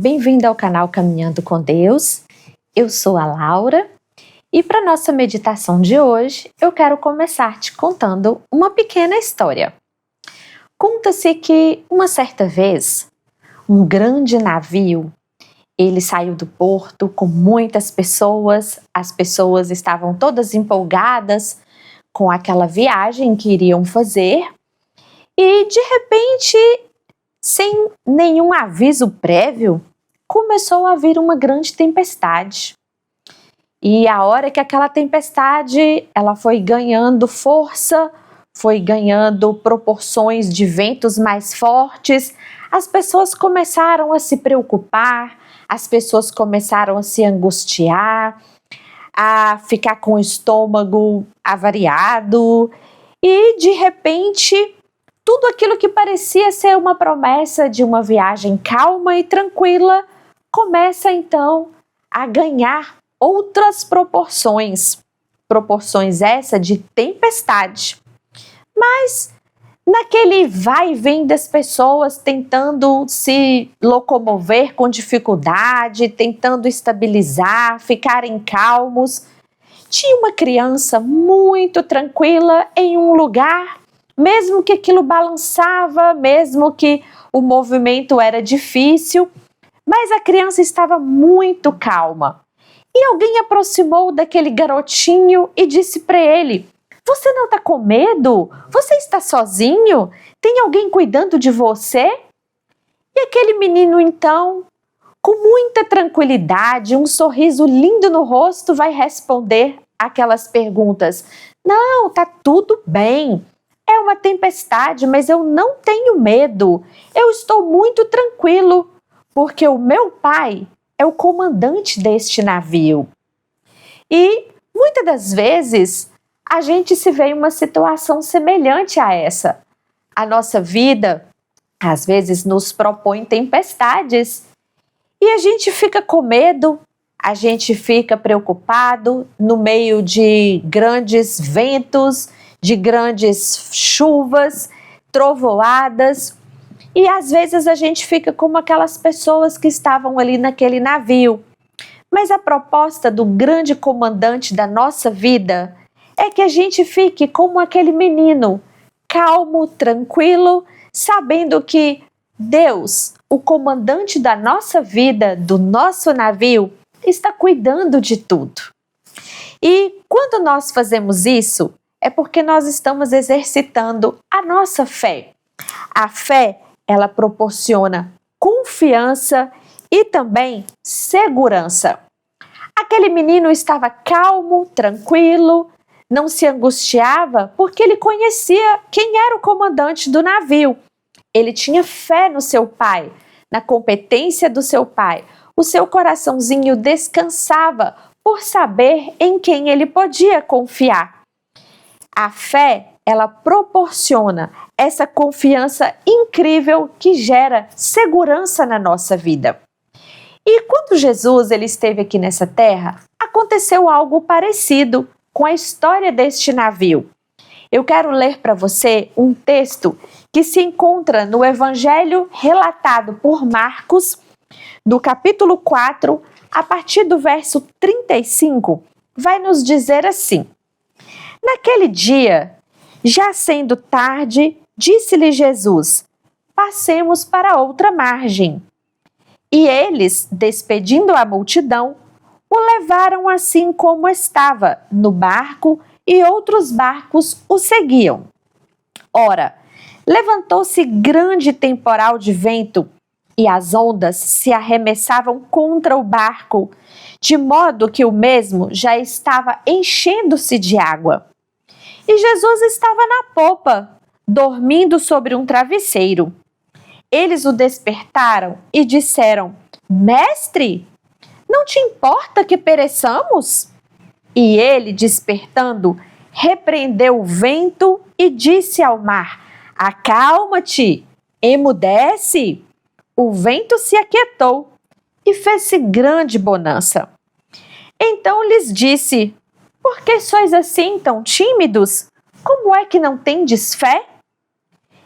bem-vindo ao canal Caminhando com Deus. Eu sou a Laura e para nossa meditação de hoje eu quero começar te contando uma pequena história. Conta-se que uma certa vez um grande navio ele saiu do porto com muitas pessoas, as pessoas estavam todas empolgadas com aquela viagem que iriam fazer e de repente, sem nenhum aviso prévio, começou a vir uma grande tempestade. E a hora que aquela tempestade ela foi ganhando força, foi ganhando proporções de ventos mais fortes, as pessoas começaram a se preocupar, as pessoas começaram a se angustiar, a ficar com o estômago avariado e de repente tudo aquilo que parecia ser uma promessa de uma viagem calma e tranquila começa então a ganhar outras proporções essa de tempestade. Mas naquele vai e vem das pessoas tentando se locomover com dificuldade, tentando estabilizar, ficarem calmos, tinha uma criança muito tranquila em um lugar, mesmo que aquilo balançava, mesmo que o movimento era difícil, mas a criança estava muito calma. E alguém aproximou daquele garotinho e disse para ele: "Você não está com medo? Você está sozinho? Tem alguém cuidando de você?" E aquele menino então, com muita tranquilidade, um sorriso lindo no rosto, vai responder aquelas perguntas: "Não, tá tudo bem. É uma tempestade, mas eu não tenho medo. Eu estou muito tranquilo, porque o meu pai é o comandante deste navio." E muitas das vezes a gente se vê em uma situação semelhante a essa. A nossa vida às vezes nos propõe tempestades e a gente fica com medo, a gente fica preocupado no meio de grandes ventos, de grandes chuvas, trovoadas, e às vezes a gente fica como aquelas pessoas que estavam ali naquele navio. Mas a proposta do grande comandante da nossa vida é que a gente fique como aquele menino, calmo, tranquilo, sabendo que Deus, o comandante da nossa vida, do nosso navio, está cuidando de tudo. E quando nós fazemos isso, é porque nós estamos exercitando a nossa fé. A fé, ela proporciona confiança e também segurança. Aquele menino estava calmo, tranquilo, não se angustiava porque ele conhecia quem era o comandante do navio. Ele tinha fé no seu pai, na competência do seu pai. O seu coraçãozinho descansava por saber em quem ele podia confiar. A fé, ela proporciona essa confiança incrível que gera segurança na nossa vida. E quando Jesus ele esteve aqui nessa terra, aconteceu algo parecido com a história deste navio. Eu quero ler para você um texto que se encontra no Evangelho relatado por Marcos, do capítulo 4, a partir do verso 35, vai nos dizer assim: "Naquele dia, já sendo tarde, disse-lhe Jesus: Passemos para outra margem. E eles, despedindo a multidão, o levaram assim como estava, no barco, e outros barcos o seguiam. Ora, levantou-se grande temporal de vento, e as ondas se arremessavam contra o barco, de modo que o mesmo já estava enchendo-se de água. E Jesus estava na popa, dormindo sobre um travesseiro. Eles o despertaram e disseram: Mestre, não te importa que pereçamos? E ele, despertando, repreendeu o vento e disse ao mar: Acalma-te, emudece. O vento se aquietou e fez-se grande bonança. Então lhes disse: Por que sois assim tão tímidos? Como é que não tendes fé?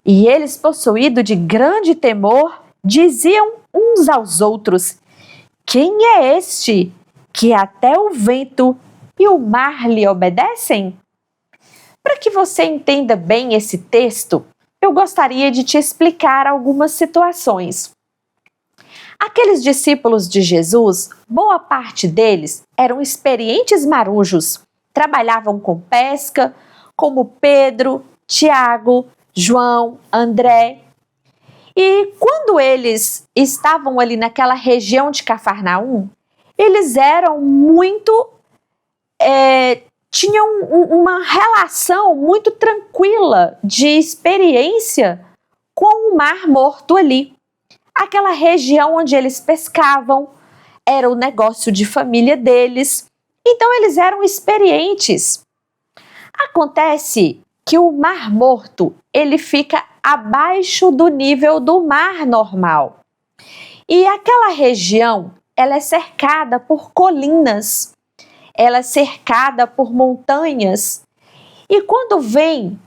E eles, possuídos de grande temor, diziam uns aos outros: quem é este que até o vento e o mar lhe obedecem? Para que você entenda bem esse texto, eu gostaria de te explicar algumas situações. Aqueles discípulos de Jesus, boa parte deles eram experientes marujos, trabalhavam com pesca, como Pedro, Tiago, João, André. E quando eles estavam ali naquela região de Cafarnaum, eles eram tinham uma relação muito tranquila de experiência com o Mar Morto ali. Aquela região onde eles pescavam era o negócio de família deles, então eles eram experientes. Acontece que o Mar Morto, ele fica abaixo do nível do mar normal. E aquela região, ela é cercada por colinas, ela é cercada por montanhas. E quando vem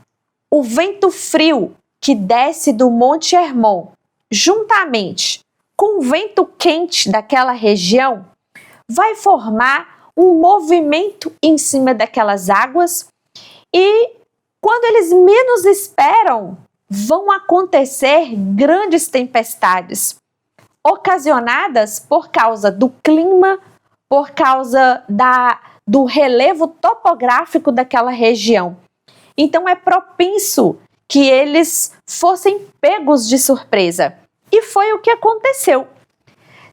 o vento frio que desce do Monte Hermon, juntamente com o vento quente daquela região, vai formar um movimento em cima daquelas águas e, quando eles menos esperam, vão acontecer grandes tempestades, ocasionadas por causa do clima, por causa do relevo topográfico daquela região. Então é propenso que eles fossem pegos de surpresa. E foi o que aconteceu.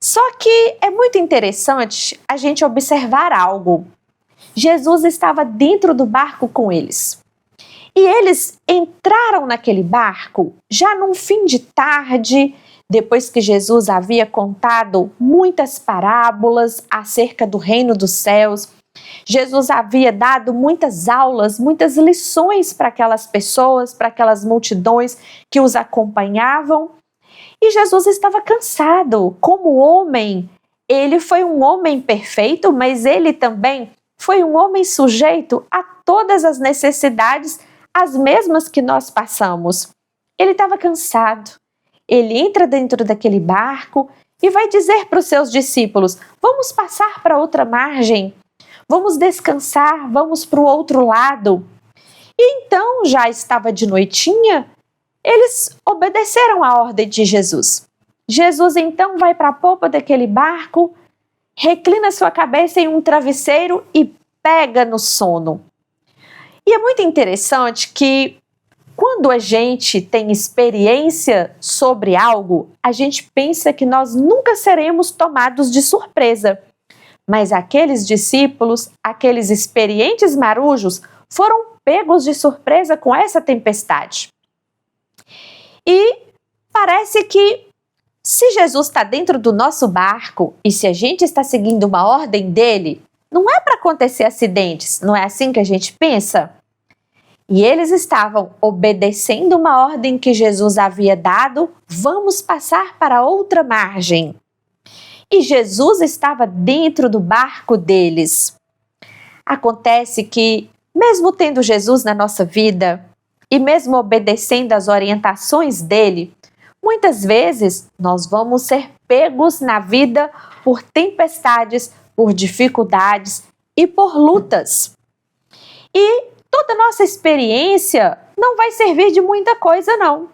Só que é muito interessante a gente observar algo. Jesus estava dentro do barco com eles. E eles entraram naquele barco já num fim de tarde, depois que Jesus havia contado muitas parábolas acerca do reino dos céus. Jesus havia dado muitas aulas, muitas lições para aquelas pessoas, para aquelas multidões que os acompanhavam. E Jesus estava cansado. Como homem, ele foi um homem perfeito, mas ele também foi um homem sujeito a todas as necessidades, as mesmas que nós passamos. Ele estava cansado. Ele entra dentro daquele barco e vai dizer para os seus discípulos: vamos passar para outra margem, vamos descansar, vamos para o outro lado. E então, já estava de noitinha, eles obedeceram à ordem de Jesus. Jesus então vai para a popa daquele barco, reclina sua cabeça em um travesseiro e pega no sono. E é muito interessante que, quando a gente tem experiência sobre algo, a gente pensa que nós nunca seremos tomados de surpresa. Mas aqueles discípulos, aqueles experientes marujos, foram pegos de surpresa com essa tempestade. E parece que, se Jesus está dentro do nosso barco e se a gente está seguindo uma ordem dele, não é para acontecer acidentes, não é assim que a gente pensa? E eles estavam obedecendo uma ordem que Jesus havia dado: vamos passar para outra margem. E Jesus estava dentro do barco deles. Acontece que, mesmo tendo Jesus na nossa vida e mesmo obedecendo às orientações dele, muitas vezes nós vamos ser pegos na vida por tempestades, por dificuldades e por lutas. E toda nossa experiência não vai servir de muita coisa, não.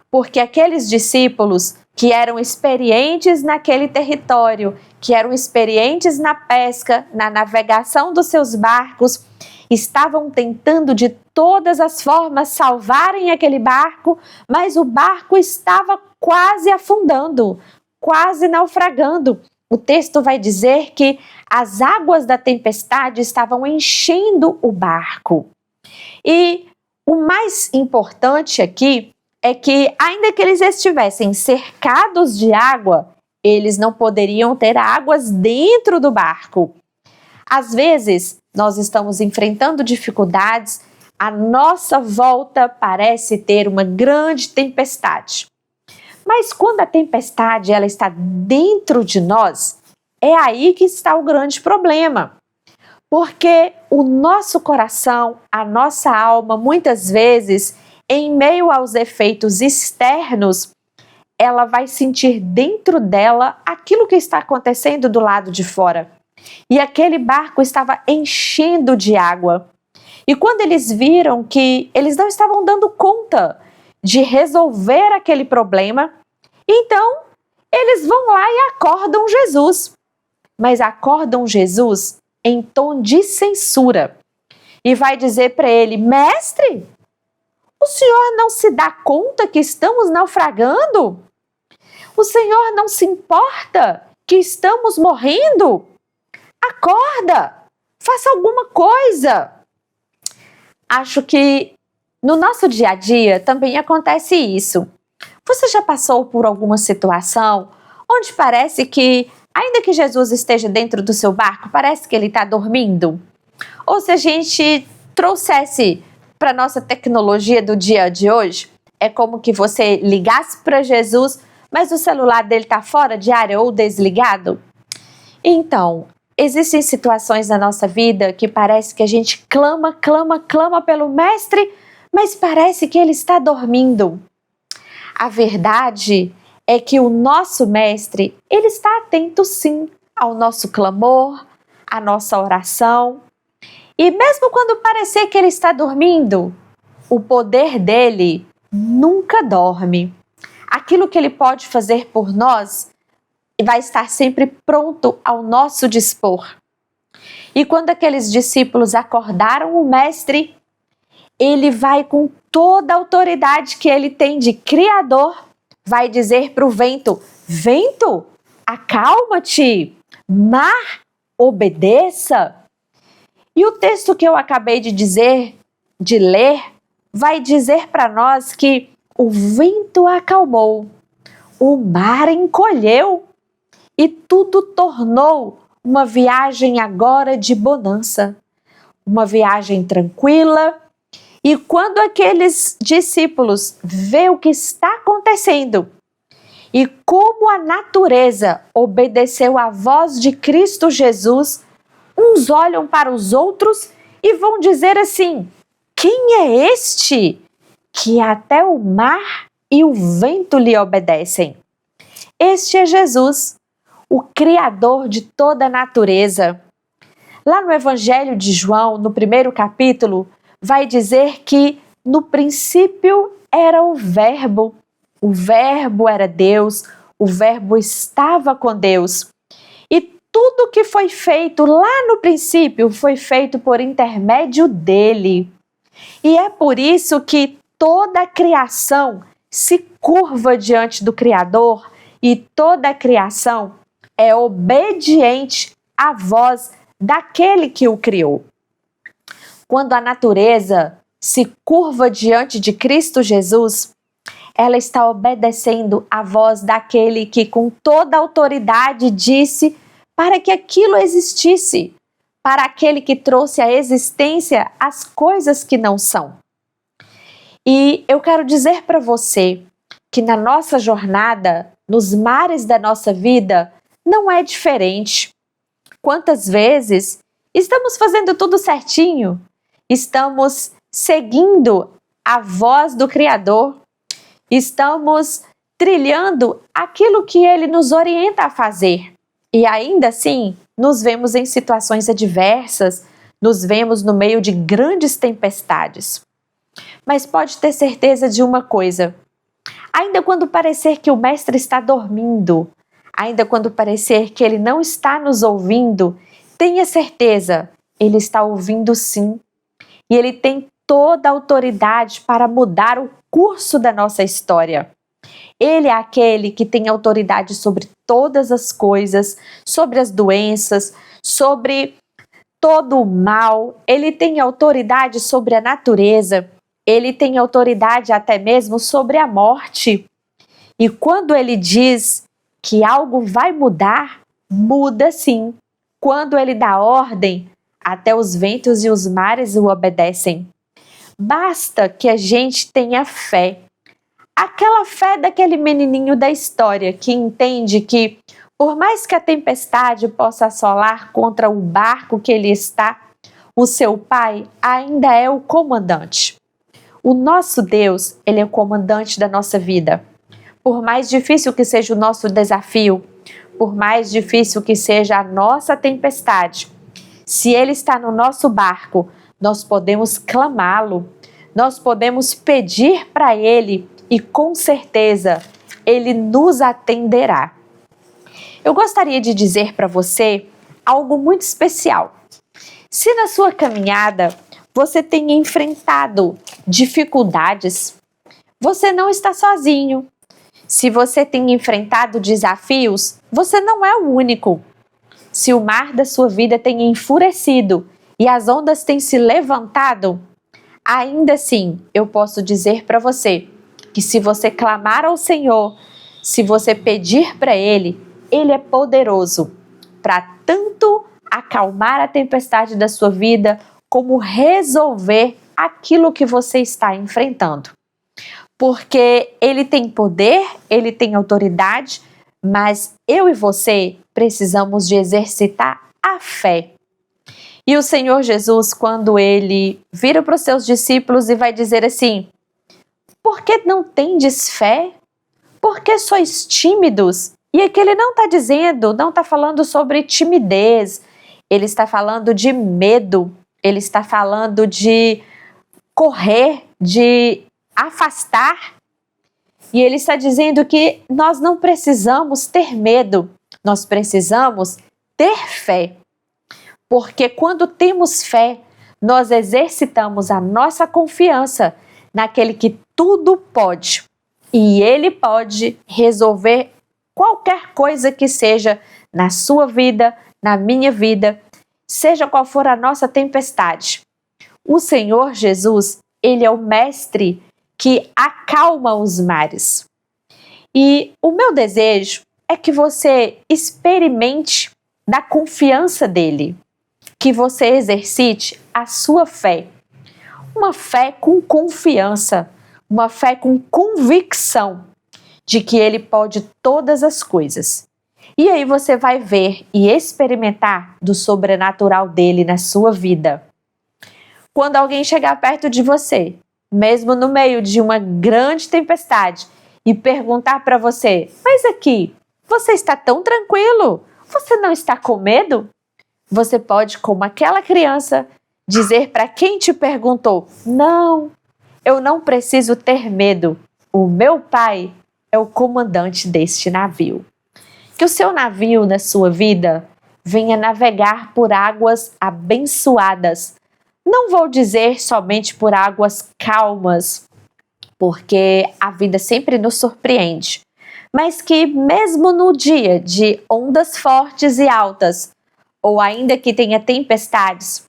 Porque aqueles discípulos que eram experientes naquele território, que eram experientes na pesca, na navegação dos seus barcos, estavam tentando de todas as formas salvarem aquele barco, mas o barco estava quase afundando, quase naufragando. O texto vai dizer que as águas da tempestade estavam enchendo o barco. E o mais importante aqui é que, ainda que eles estivessem cercados de água, eles não poderiam ter águas dentro do barco. Às vezes, nós estamos enfrentando dificuldades, à nossa volta parece ter uma grande tempestade. Mas quando a tempestade ela está dentro de nós, é aí que está o grande problema. Porque o nosso coração, a nossa alma, muitas vezes, em meio aos efeitos externos, ela vai sentir dentro dela aquilo que está acontecendo do lado de fora. E aquele barco estava enchendo de água. E quando eles viram que eles não estavam dando conta de resolver aquele problema, então eles vão lá e acordam Jesus. Mas acordam Jesus em tom de censura. E vai dizer para ele: mestre, o senhor não se dá conta que estamos naufragando? O senhor não se importa que estamos morrendo? Acorda! Faça alguma coisa! Acho que no nosso dia a dia também acontece isso. Você já passou por alguma situação onde parece que, ainda que Jesus esteja dentro do seu barco, parece que ele está dormindo? Ou se a gente trouxesse para a nossa tecnologia do dia de hoje, é como que você ligasse para Jesus, mas o celular dele está fora de área ou desligado? Então, existem situações na nossa vida que parece que a gente clama pelo Mestre, mas parece que ele está dormindo. A verdade é que o nosso Mestre, ele está atento sim ao nosso clamor, à nossa oração. E mesmo quando parecer que ele está dormindo, o poder dele nunca dorme. Aquilo que ele pode fazer por nós vai estar sempre pronto ao nosso dispor. E quando aqueles discípulos acordaram o Mestre, ele vai com toda a autoridade que ele tem de Criador, vai dizer para o vento: vento, acalma-te, mar, obedeça. E o texto que eu acabei de ler, vai dizer para nós que o vento acalmou, o mar encolheu e tudo tornou uma viagem agora de bonança, uma viagem tranquila. E quando aqueles discípulos vê o que está acontecendo e como a natureza obedeceu à voz de Cristo Jesus, uns olham para os outros e vão dizer assim: quem é este que até o mar e o vento lhe obedecem? Este é Jesus, o Criador de toda a natureza. Lá no Evangelho de João, no 1º capítulo, vai dizer que no princípio era o Verbo era Deus, o Verbo estava com Deus. E tudo que foi feito lá no princípio foi feito por intermédio dele. E é por isso que toda a criação se curva diante do Criador e toda a criação é obediente à voz daquele que o criou. Quando a natureza se curva diante de Cristo Jesus, ela está obedecendo à voz daquele que com toda a autoridade disse para que aquilo existisse, para aquele que trouxe à existência as coisas que não são. E eu quero dizer para você que na nossa jornada, nos mares da nossa vida, não é diferente. Quantas vezes estamos fazendo tudo certinho, estamos seguindo a voz do Criador, estamos trilhando aquilo que Ele nos orienta a fazer. E ainda assim, nos vemos em situações adversas, nos vemos no meio de grandes tempestades. Mas pode ter certeza de uma coisa: ainda quando parecer que o Mestre está dormindo, ainda quando parecer que Ele não está nos ouvindo, tenha certeza, Ele está ouvindo sim. E Ele tem toda a autoridade para mudar o curso da nossa história. Ele é aquele que tem autoridade sobre todas as coisas, sobre as doenças, sobre todo o mal. Ele tem autoridade sobre a natureza. Ele tem autoridade até mesmo sobre a morte. E quando ele diz que algo vai mudar, muda sim. Quando ele dá ordem, até os ventos e os mares o obedecem. Basta que a gente tenha fé. Aquela fé daquele menininho da história que entende que, por mais que a tempestade possa assolar contra o barco que ele está, o seu pai ainda é o comandante. O nosso Deus, ele é o comandante da nossa vida. Por mais difícil que seja o nosso desafio, por mais difícil que seja a nossa tempestade, se Ele está no nosso barco, nós podemos clamá-lo, nós podemos pedir para Ele e com certeza Ele nos atenderá. Eu gostaria de dizer para você algo muito especial. Se na sua caminhada você tem enfrentado dificuldades, você não está sozinho. Se você tem enfrentado desafios, você não é o único. Se o mar da sua vida tem enfurecido e as ondas têm se levantado, ainda assim eu posso dizer para você que se você clamar ao Senhor, se você pedir para Ele, Ele é poderoso para tanto acalmar a tempestade da sua vida, como resolver aquilo que você está enfrentando. Porque Ele tem poder, Ele tem autoridade, mas eu e você precisamos de exercitar a fé. E o Senhor Jesus, quando Ele vira para os seus discípulos e vai dizer assim: por que não tendes fé? Por que sois tímidos? E aqui Ele não está dizendo, não está falando sobre timidez, Ele está falando de medo, Ele está falando de correr, de afastar. E Ele está dizendo que nós não precisamos ter medo, nós precisamos ter fé. Porque quando temos fé, nós exercitamos a nossa confiança naquele que tudo pode. E Ele pode resolver qualquer coisa que seja na sua vida, na minha vida, seja qual for a nossa tempestade. O Senhor Jesus, Ele é o mestre que acalma os mares. E o meu desejo é que você experimente da confiança dEle, que você exercite a sua fé. Uma fé com confiança, uma fé com convicção de que Ele pode todas as coisas. E aí você vai ver e experimentar do sobrenatural dEle na sua vida. Quando alguém chegar perto de você, mesmo no meio de uma grande tempestade, e perguntar para você: mas aqui, você está tão tranquilo? Você não está com medo? Você pode, como aquela criança, dizer para quem te perguntou: não, eu não preciso ter medo. O meu Pai é o comandante deste navio. Que o seu navio na sua vida venha navegar por águas abençoadas. Não vou dizer somente por águas calmas, porque a vida sempre nos surpreende, mas que mesmo no dia de ondas fortes e altas, ou ainda que tenha tempestades,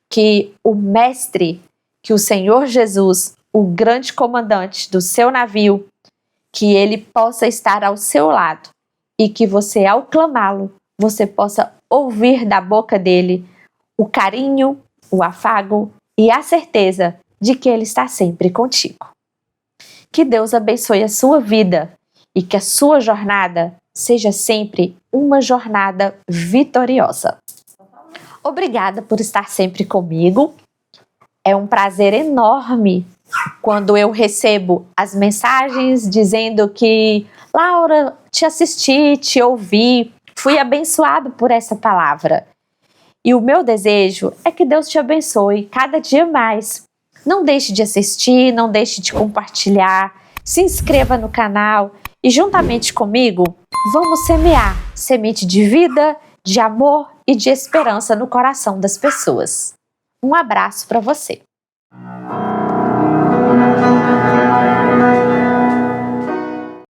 que o Mestre, que o Senhor Jesus, o grande comandante do seu navio, que Ele possa estar ao seu lado e que você, ao clamá-lo, você possa ouvir da boca dEle o carinho, o afago e a certeza de que Ele está sempre contigo. Que Deus abençoe a sua vida e que a sua jornada seja sempre uma jornada vitoriosa. Obrigada por estar sempre comigo. É um prazer enorme quando eu recebo as mensagens dizendo que Laura, te assisti, te ouvi, fui abençoado por essa palavra. E o meu desejo é que Deus te abençoe cada dia mais. Não deixe de assistir, não deixe de compartilhar, se inscreva no canal e juntamente comigo vamos semear semente de vida, de amor e de esperança no coração das pessoas. Um abraço para você.